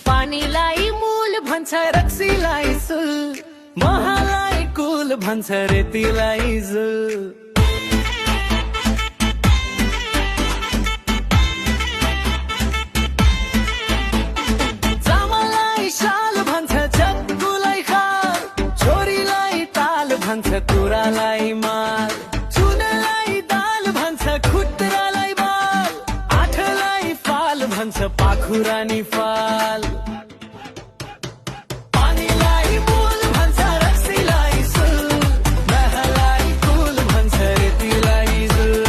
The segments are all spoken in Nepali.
पानीलाई मूल भन्छ रक्सीलाई सुल, महालाई कुल भन्छ रेतीलाई जुल। चामललाई शाल भन्छ चक्कुलाई खाल, छोरीलाई ताल भन्छ कुरालाई माल, चुनलाई दाल भन्छ खुट्रालाई बाल, आठलाई फाल भन्छ पाखुरानी फाल। पानीलाई मूल भन्छ रक्सीलाई सुल, महलाई कुल भन्छ रेतीलाई जुल।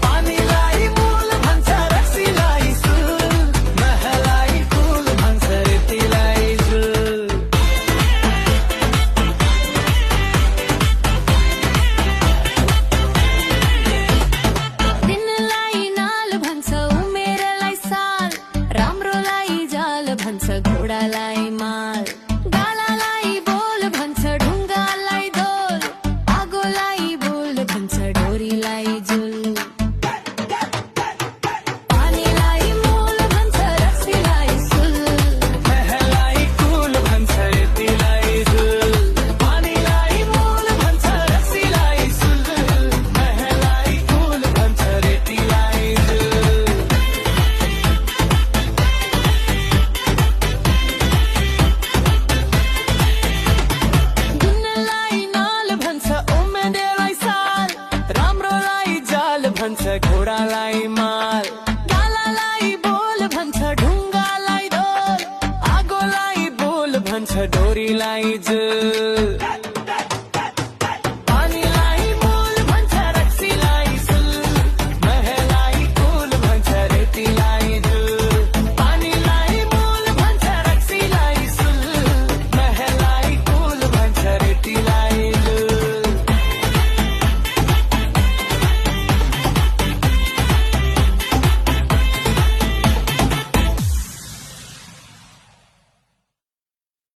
पानीलाई मूल भन्छ रक्सीलाई सुल, महलाई कुल भन्छ रेतीलाई जुल। दिनलाई नाल भन्छ उमेरलाई साल, राम्रोलाई जाल भन्छ घोडालाई माल, गालालाई बोल भन्छ ढुङ्गालाई दोल, आगोलाई बोल भन्छ डोरीलाई जुल। पानीलाई मूल भन्छ रक्सीलाई सुल, महलाई कुल भन्छ रेतीलाई जुल। पानीलाई मूल भन्छ रक्सीलाई सुल, महलाई कुल भन्छ रेतीलाई जुल। दिनलाई नाल भन्छ उमेरलाई साल, राम्रोलाई जाल भन्छ घोडालाई माल, गालालाई बोल भन्छ ढुङ्गालाई दोल, आगोलाई बोल भन्छ डोरीलाई जुल।